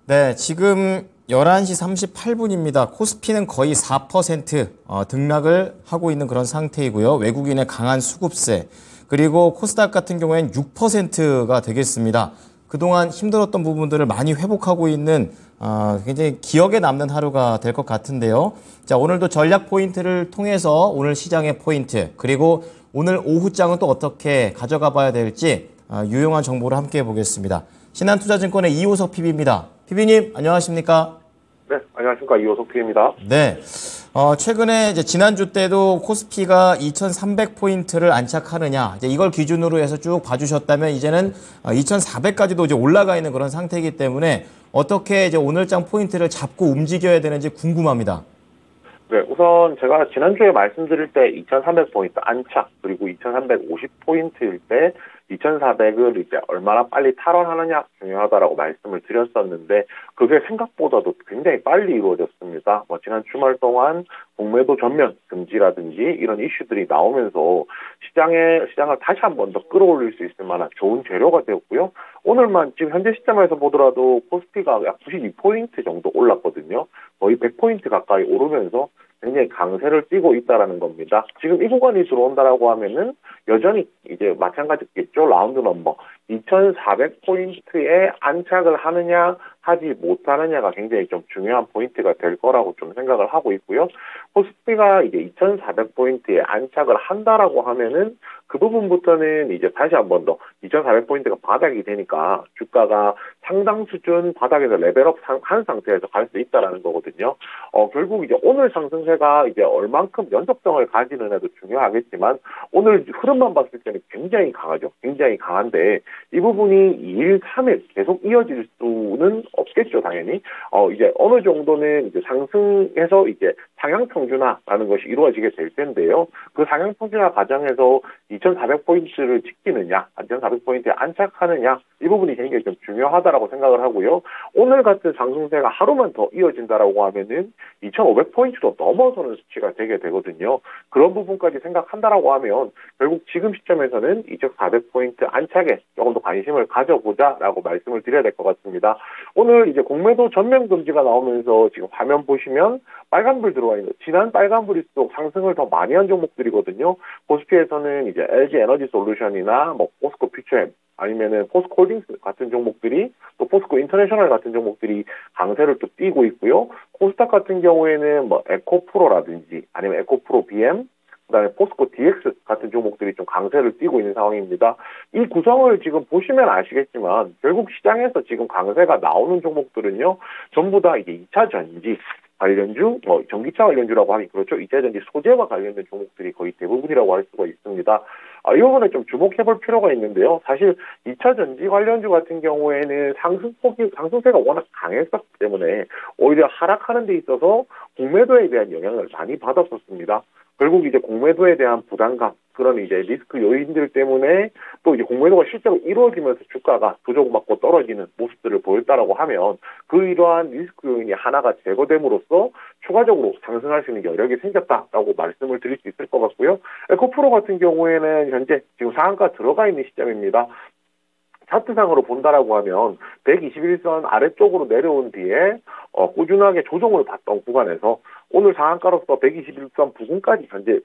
네, 지금 11시 38분입니다. 코스피는 거의 4% 등락을 하고 있는 그런 상태이고요. 외국인의 강한 수급세, 그리고 코스닥 같은 경우에는 6%가 되겠습니다. 그동안 힘들었던 부분들을 많이 회복하고 있는 굉장히 기억에 남는 하루가 될 것 같은데요. 자, 오늘도 전략 포인트를 통해서 오늘 시장의 포인트, 그리고 오늘 오후장은 또 어떻게 가져가 봐야 될지 유용한 정보를 함께 해보겠습니다. 신한투자증권의 이호석 PB입니다. PB님, 안녕하십니까? 네, 안녕하십니까. 이호석 PB입니다. 네. 최근에 이제 지난주 때도 코스피가 2,300포인트를 안착하느냐, 이제 이걸 기준으로 해서 쭉 봐주셨다면 이제는 2,400까지도 이제 올라가 있는 그런 상태이기 때문에 어떻게 이제 오늘장 포인트를 잡고 움직여야 되는지 궁금합니다. 네, 우선 제가 지난주에 말씀드릴 때 2,300포인트 안착, 그리고 2,350포인트일 때 2,400을 이제 얼마나 빨리 탈환하느냐 중요하다라고 말씀을 드렸었는데, 그게 생각보다도 굉장히 빨리 이루어졌습니다. 지난 주말 동안 공매도 전면 금지라든지 이런 이슈들이 나오면서 시장을 다시 한 번 더 끌어올릴 수 있을 만한 좋은 재료가 되었고요. 오늘만 지금 현재 시점에서 보더라도 코스피가 약 92포인트 정도 올랐거든요. 거의 100포인트 가까이 오르면서 굉장히 강세를 띠고 있다라는 겁니다. 지금 이 구간이 들어온다라고 하면은 여전히 이제 마찬가지겠죠. 라운드 넘버 2,400포인트에 안착을 하느냐 하지 못하느냐가 굉장히 좀 중요한 포인트가 될 거라고 좀 생각을 하고 있고요. 코스피가 이제 2,400포인트에 안착을 한다라고 하면은 그 부분부터는 이제 다시 한 번 더 2,400포인트가 바닥이 되니까 주가가 상당 수준 바닥에서 레벨업 한 상태에서 갈 수 있다라는 거거든요. 결국 이제 오늘 상승세가 이제 얼만큼 연속성을 가지느냐도 중요하겠지만 오늘 흐름만 봤을 때는 굉장히 강하죠. 굉장히 강한데 이 부분이 2일, 3일 계속 이어질 수는 없겠죠, 당연히. 이제 어느 정도는 이제 상승해서 이제 상향 평준화라는 것이 이루어지게 될 텐데요. 그 상향 평준화 과정에서 2,400포인트를 지키느냐, 2,400포인트에 안착하느냐, 이 부분이 굉장히 좀 중요하다라고 생각을 하고요. 오늘 같은 상승세가 하루만 더 이어진다라고 하면은 2,500포인트도 넘어서는 수치가 되게 되거든요. 그런 부분까지 생각한다라고 하면 결국 지금 시점에서는 2,400포인트 안착에 조금 더 관심을 가져보자라고 말씀을 드려야 될 것 같습니다. 오늘 이제 공매도 전면 금지가 나오면서 지금 화면 보시면 빨간불 들어와 있는, 지난 빨간불일수록 상승을 더 많이 한 종목들이거든요. 코스피에서는 이제 LG 에너지 솔루션이나 포스코 퓨처엠, 아니면은 포스코 홀딩스 같은 종목들이, 또 포스코 인터내셔널 같은 종목들이 강세를 또 띄고 있고요. 코스닥 같은 경우에는 에코프로라든지 아니면 에코프로 BM, 그다음에 포스코 DX 같은 종목들이 좀 강세를 띄고 있는 상황입니다. 이 구성을 지금 보시면 아시겠지만 결국 시장에서 지금 강세가 나오는 종목들은요, 전부 다 이제 2차 전지 관련주, 전기차 관련주라고 하니 그렇죠. 2차 전지 소재와 관련된 종목들이 거의 대부분이라고 할 수가 있습니다. 이 부분에 좀 주목해볼 필요가 있는데요. 사실 2차 전지 관련주 같은 경우에는 상승세가 워낙 강했었기 때문에 오히려 하락하는 데 있어서 공매도에 대한 영향을 많이 받았었습니다. 결국 이제 공매도에 대한 부담감, 그런 이제 리스크 요인들 때문에 또 이제 공매도가 실제로 이루어지면서 주가가 조정받고 떨어지는 모습들을 보였다라고 하면 그 이러한 리스크 요인이 하나가 제거됨으로써 추가적으로 상승할 수 있는 여력이 생겼다라고 말씀을 드릴 수 있을 것 같고요. 에코프로 같은 경우에는 현재 지금 상한가 들어가 있는 시점입니다. 차트상으로 본다라고 하면 121선 아래쪽으로 내려온 뒤에 꾸준하게 조정을 받던 구간에서 오늘 상한가로서 121선 부근까지 현재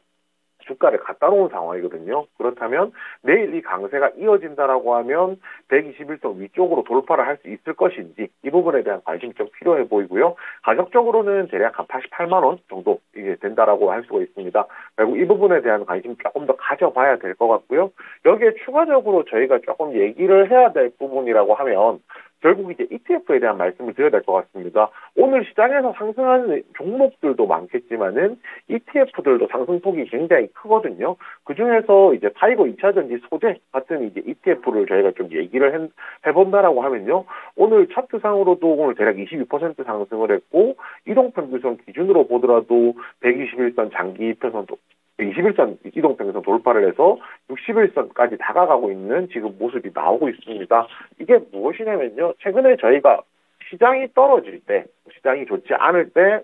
주가를 갖다 놓은 상황이거든요. 그렇다면 내일 이 강세가 이어진다라고 하면 121선 위쪽으로 돌파를 할 수 있을 것인지, 이 부분에 대한 관심이 좀 필요해 보이고요. 가격적으로는 대략 한 88만 원 정도 이게 된다라고 할 수가 있습니다. 결국 이 부분에 대한 관심 조금 더 가져봐야 될 것 같고요. 여기에 추가적으로 저희가 조금 얘기를 해야 될 부분이라고 하면 결국 이제 ETF에 대한 말씀을 드려야 될 것 같습니다. 오늘 시장에서 상승하는 종목들도 많겠지만은 ETF들도 상승폭이 굉장히 크거든요. 그 중에서 이제 타이거 2차전지 소재 같은 이제 ETF를 저희가 좀 얘기를 해본다라고 하면요. 오늘 차트상으로도 오늘 대략 22% 상승을 했고, 이동평균선 기준으로 보더라도 121선 장기 편선도 21선 이동평균선 돌파를 해서 61선까지 다가가고 있는 지금 모습이 나오고 있습니다. 이게 무엇이냐면요. 최근에 저희가 시장이 떨어질 때, 시장이 좋지 않을 때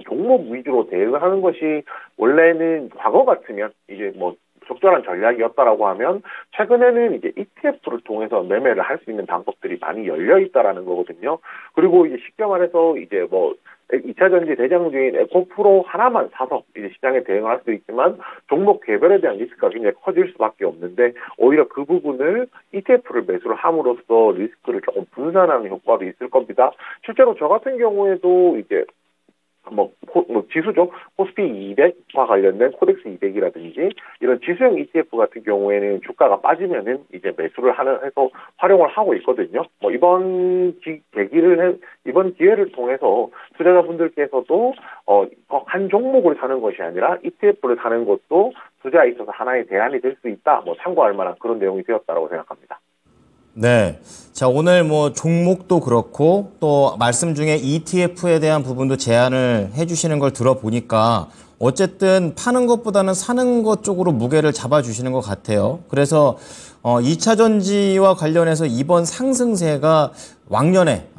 종목 위주로 대응을 하는 것이 원래는 과거 같으면 이제 적절한 전략이었다라고 하면 최근에는 이제 ETF를 통해서 매매를 할 수 있는 방법들이 많이 열려 있다라는 거거든요. 그리고 이제 쉽게 말해서 이제 뭐 2차 전지 대장주인 에코프로 하나만 사서 이제 시장에 대응할 수 있지만 종목 개별에 대한 리스크가 굉장히 커질 수밖에 없는데 오히려 그 부분을 ETF를 매수를 함으로써 리스크를 조금 분산하는 효과도 있을 겁니다. 실제로 저 같은 경우에도 이제 지수죠. 코스피 200과 관련된 코덱스 200이라든지 이런 지수형 ETF 같은 경우에는 주가가 빠지면은 이제 매수를 해서 활용을 하고 있거든요. 이번 기회를 통해서 투자자분들께서도 한 종목을 사는 것이 아니라 ETF를 사는 것도 투자에 있어서 하나의 대안이 될 수 있다. 참고할 만한 그런 내용이 되었다라고 생각합니다. 네. 자, 오늘 종목도 그렇고 또 말씀 중에 ETF에 대한 부분도 제안을 해주시는 걸 들어보니까 어쨌든 파는 것보다는 사는 것 쪽으로 무게를 잡아주시는 것 같아요. 그래서 2차 전지와 관련해서 이번 상승세가 왕년에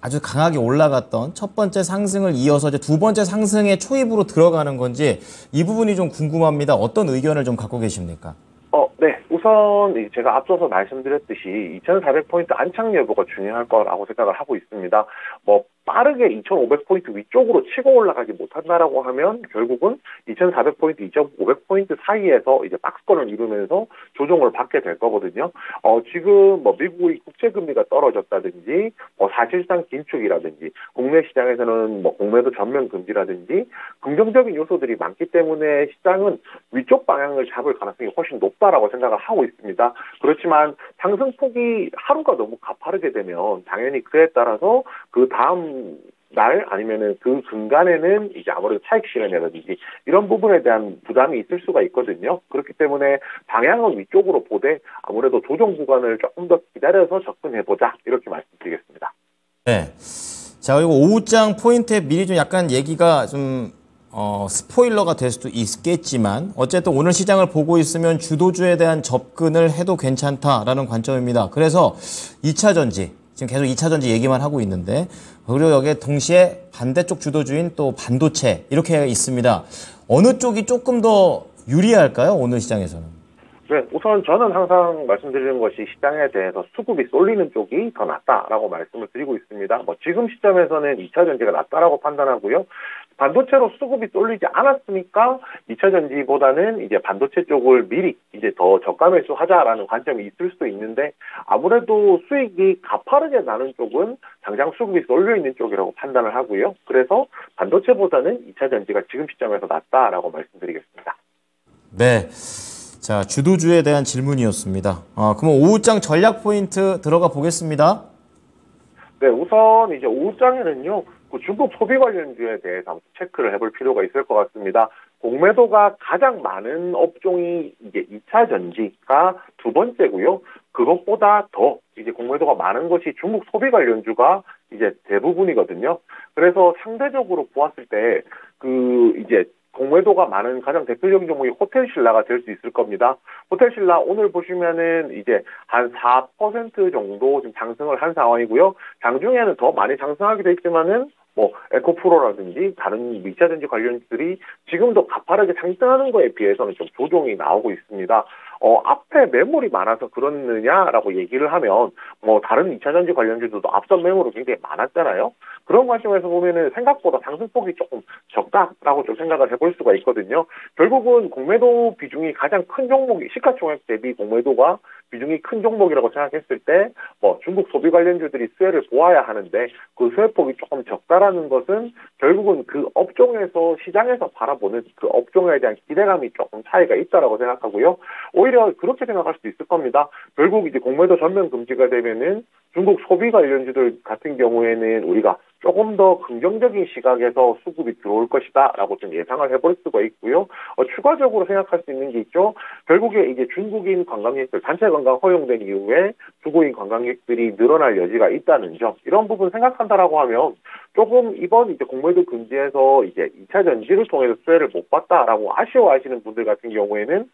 아주 강하게 올라갔던 첫 번째 상승을 이어서 이제 두 번째 상승의 초입으로 들어가는 건지 이 부분이 좀 궁금합니다. 어떤 의견을 좀 갖고 계십니까? 네. 우선 제가 앞서서 말씀드렸듯이 2,400포인트 안착 여부가 중요할 거라고 생각을 하고 있습니다. 빠르게 2,500포인트 위쪽으로 치고 올라가지 못한다라고 하면 결국은 2,400포인트, 2,500포인트 사이에서 이제 박스권을 이루면서 조정을 받게 될 거거든요. 지금 미국의 국채금리가 떨어졌다든지 사실상 긴축이라든지 국내 시장에서는 공매도 전면 금지라든지 긍정적인 요소들이 많기 때문에 시장은 위쪽 방향을 잡을 가능성이 훨씬 높다라고 생각을 하고 있습니다. 그렇지만 상승폭이 하루가 너무 가파르게 되면 당연히 그에 따라서 그 다음 날 아니면은 그 근간에는 이제 아무래도 차익 실현이라든지 이런 부분에 대한 부담이 있을 수가 있거든요. 그렇기 때문에 방향은 위쪽으로 보되 아무래도 조정 구간을 조금 더 기다려서 접근해보자 이렇게 말씀드리겠습니다. 네. 자, 그리고 오후장 포인트에 미리 좀 약간 얘기가 좀 스포일러가 될 수도 있겠지만 어쨌든 오늘 시장을 보고 있으면 주도주에 대한 접근을 해도 괜찮다라는 관점입니다. 그래서 2차 전지 지금 계속 2차 전지 얘기만 하고 있는데 그리고 여기에 동시에 반대쪽 주도주인 또 반도체 이렇게 있습니다. 어느 쪽이 조금 더 유리할까요? 오늘 시장에서는? 네, 우선 저는 항상 말씀드리는 것이 시장에 대해서 수급이 쏠리는 쪽이 더 낫다라고 말씀을 드리고 있습니다. 지금 시점에서는 2차 전지가 낫다라고 판단하고요. 반도체로 수급이 쏠리지 않았으니까 2차 전지보다는 이제 반도체 쪽을 미리 이제 더 저가 매수하자라는 관점이 있을 수도 있는데 아무래도 수익이 가파르게 나는 쪽은 당장 수급이 쏠려 있는 쪽이라고 판단을 하고요. 그래서 반도체보다는 2차 전지가 지금 시점에서 낫다라고 말씀드리겠습니다. 네. 자, 주도주에 대한 질문이었습니다. 그럼 오후장 전략 포인트 들어가 보겠습니다. 네, 우선 이제 오후장에는요, 중국 소비 관련주에 대해서 한번 체크를 해볼 필요가 있을 것 같습니다. 공매도가 가장 많은 업종이 이제 2차 전지가 두 번째고요. 그것보다 더 이제 공매도가 많은 것이 중국 소비 관련주가 이제 대부분이거든요. 그래서 상대적으로 보았을 때 이제 공매도가 많은 가장 대표적인 종목이 호텔신라가 될 수 있을 겁니다. 호텔신라 오늘 보시면은 이제 한 4% 정도 지금 상승을 한 상황이고요. 장중에는 더 많이 상승하게 돼 있지만은 에코프로라든지 다른 2차 전지 관련주들이 지금도 가파르게 상승하는 거에 비해서는 좀 조정이 나오고 있습니다. 앞에 매물이 많아서 그렇느냐라고 얘기를 하면 다른 2차 전지 관련주들도 앞선 매물이 굉장히 많았잖아요. 그런 관점에서 보면은 생각보다 상승폭이 조금 적다라고 좀 생각을 해볼 수가 있거든요. 결국은 공매도 비중이 가장 큰 종목이 시가총액 대비 공매도가 비중이 큰 종목이라고 생각했을 때 중국 소비 관련주들이 수혜를 보아야 하는데 그 수혜폭이 조금 적다라는 것은 결국은 그 업종에서 시장에서 바라보는 그 업종에 대한 기대감이 조금 차이가 있다라고 생각하고요. 오히려 그렇게 생각할 수도 있을 겁니다. 결국 이제 공매도 전면 금지가 되면은 중국 소비 관련주들 같은 경우에는 우리가 조금 더 긍정적인 시각에서 수급이 들어올 것이다라고 좀 예상을 해볼 수가 있고요. 추가적으로 생각할 수 있는 게 있죠. 결국에 이제 중국인 관광객들 단체 관광 허용된 이후에 중국인 관광객들이 늘어날 여지가 있다는 점 이런 부분 생각한다라고 하면 조금 이번 이제 공매도 금지에서 이제 2차 전지를 통해서 수혜를 못 봤다라고 아쉬워하시는 분들 같은 경우에는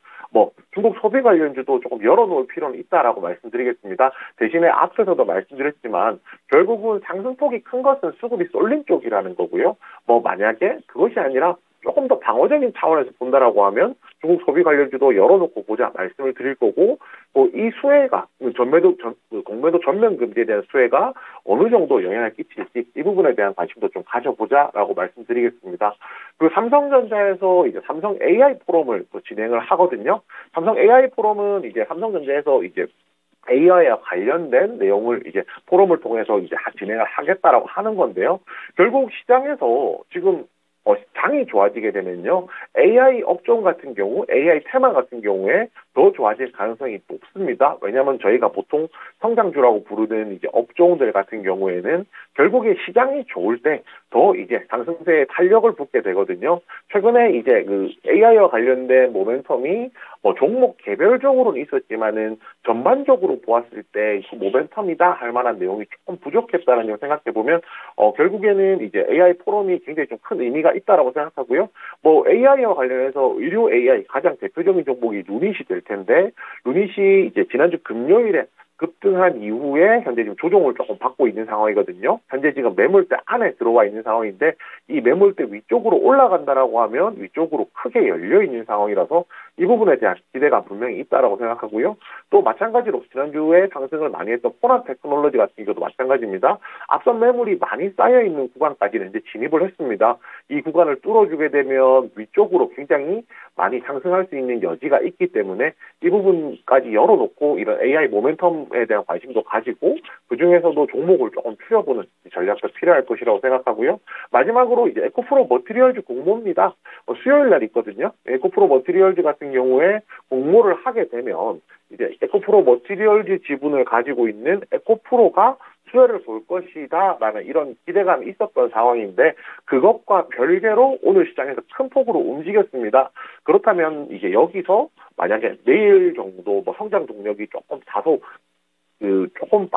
중국 소비 관련주도 조금 열어놓을 필요는 있다라고 말씀드리겠습니다. 대신에 앞서서도 말씀드렸지만 결국은 상승폭이 큰 것은 수급이 쏠린 쪽이라는 거고요. 만약에 그것이 아니라 조금 더 방어적인 차원에서 본다라고 하면 중국 소비 관련주도 열어놓고 보자 말씀을 드릴 거고, 이 수혜가 공매도 전면 금지에 대한 수혜가 어느 정도 영향을 끼칠지 이 부분에 대한 관심도 좀 가져보자라고 말씀드리겠습니다. 그 삼성전자에서 이제 삼성 AI 포럼을 또 진행을 하거든요. 삼성 AI 포럼은 이제 삼성전자에서 이제 AI와 관련된 내용을 이제 포럼을 통해서 이제 진행을 하겠다라고 하는 건데요. 결국 시장에서 지금 장이 좋아지게 되면요, AI 업종 같은 경우, AI 테마 같은 경우에 더 좋아질 가능성이 높습니다. 왜냐하면 저희가 보통 성장주라고 부르는 이제 업종들 같은 경우에는 결국에 시장이 좋을 때 더 이제 상승세에 탄력을 붙게 되거든요. 최근에 이제 그 AI와 관련된 모멘텀이 종목 개별적으로는 있었지만은 전반적으로 보았을 때 그 모멘텀이다 할 만한 내용이 조금 부족했다는 걸 생각해 보면 결국에는 이제 AI 포럼이 굉장히 좀 큰 의미가 있다라고 생각하고요. AI와 관련해서 의료 AI 가장 대표적인 종목이 루닛이 될 텐데, 루닛이 이제 지난주 금요일에 급등한 이후에 현재 지금 조정을 조금 받고 있는 상황이거든요. 현재 지금 매물대 안에 들어와 있는 상황인데, 이 매물대 위쪽으로 올라간다라고 하면 위쪽으로 크게 열려 있는 상황이라서 이 부분에 대한 기대가 분명히 있다라고 생각하고요. 또 마찬가지로 지난주에 상승을 많이 했던 포나 테크놀로지 같은 경우도 마찬가지입니다. 앞선 매물이 많이 쌓여 있는 구간까지는 이제 진입을 했습니다. 이 구간을 뚫어주게 되면 위쪽으로 굉장히 많이 상승할 수 있는 여지가 있기 때문에 이 부분까지 열어놓고 이런 AI 모멘텀에 대한 관심도 가지고 그 중에서도 종목을 조금 추려보는 전략도 필요할 것이라고 생각하고요. 마지막으로 이제 에코프로 머티리얼즈 공모입니다. 수요일 날 있거든요. 에코프로 머티리얼즈 같은 경우에 공모를 하게 되면 이제 에코프로 머티리얼즈 지분을 가지고 있는 에코프로가 수혜를 볼 것이다 라는 이런 기대감이 있었던 상황인데, 그것과 별개로 오늘 시장에서 큰 폭으로 움직였습니다. 그렇다면 이제 여기서 만약에 내일 정도 성장 동력이 조금 다소 조금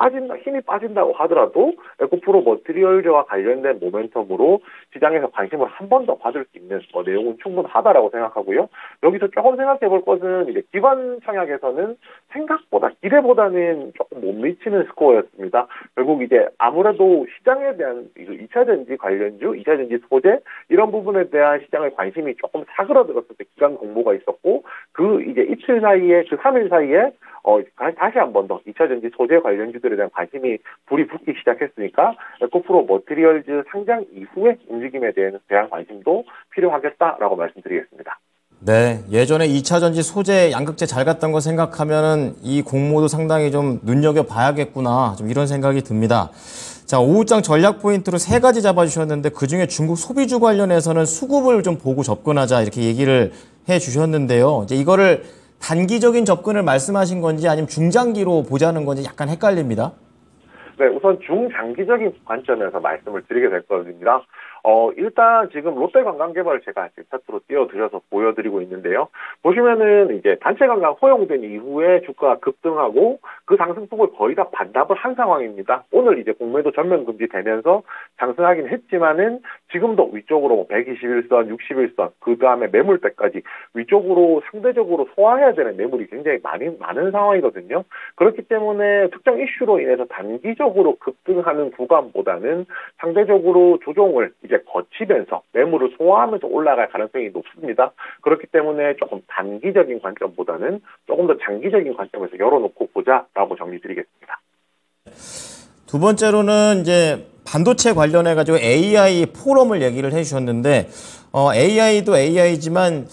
힘이 빠진다고 하더라도 에코프로 머티리얼즈와 관련된 모멘텀으로 시장에서 관심을 한 번 더 받을 수 있는 내용은 충분하다라고 생각하고요. 여기서 조금 생각해 볼 것은 이제 기관 청약에서는 생각보다 기대보다는 조금 못 미치는 스코어였습니다. 결국 이제 아무래도 시장에 대한 2차전지 관련주, 2차전지 소재 이런 부분에 대한 시장의 관심이 조금 사그라들었을 때 기관 공모가 있었고, 그 이제 이틀 사이에, 그 3일 사이에 다시 한 번 더 2차전지 소재 관련주들에 대한 관심이 불이 붙기 시작했으니까 에코프로 머티리얼즈 상장 이후의 움직임에 대한 관심도 필요하겠다라고 말씀드리겠습니다. 네, 예전에 2차 전지 소재 양극재 잘 갔던 거 생각하면은 이 공모도 상당히 좀 눈여겨봐야겠구나, 좀 이런 생각이 듭니다. 자, 오후장 전략 포인트로 3가지 잡아주셨는데 그중에 중국 소비주 관련해서는 수급을 좀 보고 접근하자 이렇게 얘기를 해주셨는데요. 이제 이거를 단기적인 접근을 말씀하신 건지 아니면 중장기로 보자는 건지 약간 헷갈립니다. 네, 우선 중장기적인 관점에서 말씀을 드리게 될 겁니다. 일단 지금 롯데관광개발을 제가 지금 차트로 띄워드려서 보여드리고 있는데요. 보시면은 이제 단체 관광 허용된 이후에 주가가 급등하고 그 상승폭을 거의 다 반납을 한 상황입니다. 오늘 이제 공매도 전면 금지되면서 상승하긴 했지만은 지금도 위쪽으로 121선, 61선, 그 다음에 매물대까지 위쪽으로 상대적으로 소화해야 되는 매물이 굉장히 많은 상황이거든요. 그렇기 때문에 특정 이슈로 인해서 단기적으로 급등하는 구간보다는 상대적으로 조정을 이제 거치면서 매물을 소화하면서 올라갈 가능성이 높습니다. 그렇기 때문에 조금 단기적인 관점보다는 조금 더 장기적인 관점에서 열어놓고 보자라고 정리드리겠습니다. 두 번째로는 이제 반도체 관련해가지고 AI 포럼을 얘기를 해주셨는데, AI도 AI지만,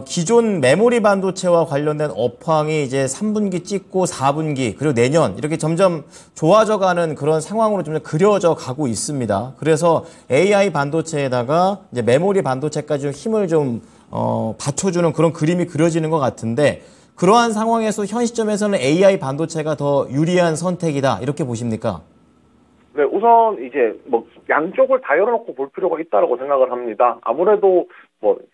기존 메모리 반도체와 관련된 업황이 이제 3분기 찍고 4분기, 그리고 내년, 이렇게 점점 좋아져가는 그런 상황으로 좀 그려져 가고 있습니다. 그래서 AI 반도체에다가 이제 메모리 반도체까지 힘을 좀, 받쳐주는 그런 그림이 그려지는 것 같은데, 그러한 상황에서 현 시점에서는 AI 반도체가 더 유리한 선택이다, 이렇게 보십니까? 네, 우선 이제 양쪽을 다 열어놓고 볼 필요가 있다고 생각을 합니다. 아무래도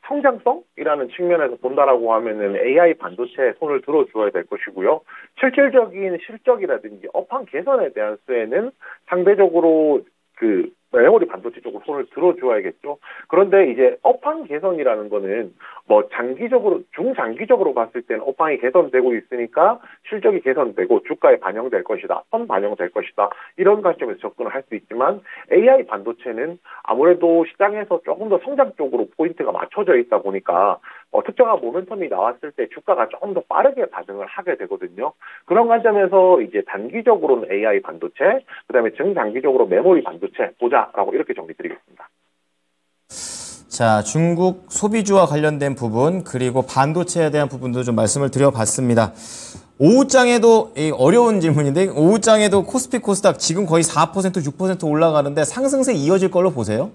성장성이라는 측면에서 본다라고 하면은 AI 반도체에 손을 들어주어야 될 것이고요. 실질적인 실적이라든지 업황 개선에 대한 수혜는 상대적으로 메모리 반도체 쪽으로 손을 들어줘야겠죠. 그런데 이제 업황 개선이라는 거는 뭐 장기적으로, 중장기적으로 봤을 때는 업황이 개선되고 있으니까 실적이 개선되고 주가에 반영될 것이다, 선 반영될 것이다, 이런 관점에서 접근을 할 수 있지만 AI 반도체는 아무래도 시장에서 조금 더 성장 쪽으로 포인트가 맞춰져 있다 보니까 특정한 모멘텀이 나왔을 때 주가가 조금 더 빠르게 반응을 하게 되거든요. 그런 관점에서 이제 단기적으로는 AI 반도체, 그다음에 중장기적으로 메모리 반도체 보자라고 이렇게 정리드리겠습니다. 자, 중국 소비주와 관련된 부분 그리고 반도체에 대한 부분도 좀 말씀을 드려봤습니다. 오후장에도 어려운 질문인데 오후장에도 코스피 코스닥 지금 거의 4% 6% 올라가는데 상승세 이어질 걸로 보세요?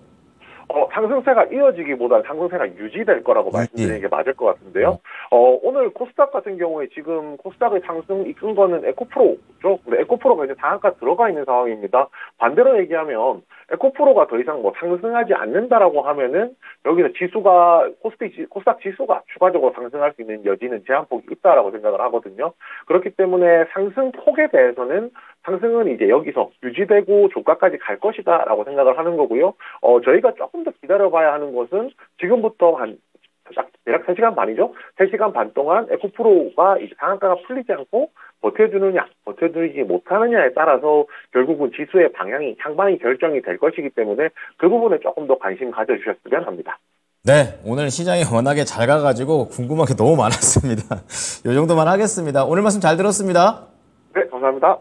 상승세가 이어지기보다 상승세가 유지될 거라고 말씀드리는 게 맞을 것 같은데요. 오늘 코스닥 같은 경우에 지금 코스닥의 상승 이끈 거는 에코프로죠. 근데 에코프로가 이제 상한가 들어가 있는 상황입니다. 반대로 얘기하면 에코프로가 더 이상 뭐 상승하지 않는다라고 하면은 여기서 지수가 코스닥 지수가 추가적으로 상승할 수 있는 여지는 제한폭이 있다라고 생각을 하거든요. 그렇기 때문에 상승 폭에 대해서는 상승은 이제 여기서 유지되고 조가까지 갈 것이다라고 생각을 하는 거고요. 저희가 조금 더 기다려봐야 하는 것은 지금부터 대략 3시간 반이죠. 3시간 반 동안 에코프로가 이제 상한가가 풀리지 않고 버텨주느냐, 버텨주지 못하느냐에 따라서 결국은 지수의 방향이 향방이 결정이 될 것이기 때문에 그 부분에 조금 더 관심 가져주셨으면 합니다. 네, 오늘 시장이 워낙에 잘 가가지고 궁금한 게 너무 많았습니다. 이 정도만 하겠습니다. 오늘 말씀 잘 들었습니다. 네, 감사합니다.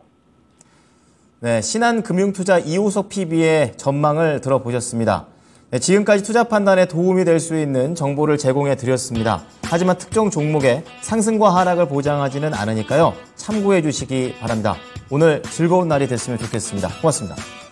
네, 신한금융투자 이호석 PB의 전망을 들어보셨습니다. 네, 지금까지 투자 판단에 도움이 될 수 있는 정보를 제공해 드렸습니다. 하지만 특정 종목의 상승과 하락을 보장하지는 않으니까요. 참고해 주시기 바랍니다. 오늘 즐거운 날이 됐으면 좋겠습니다. 고맙습니다.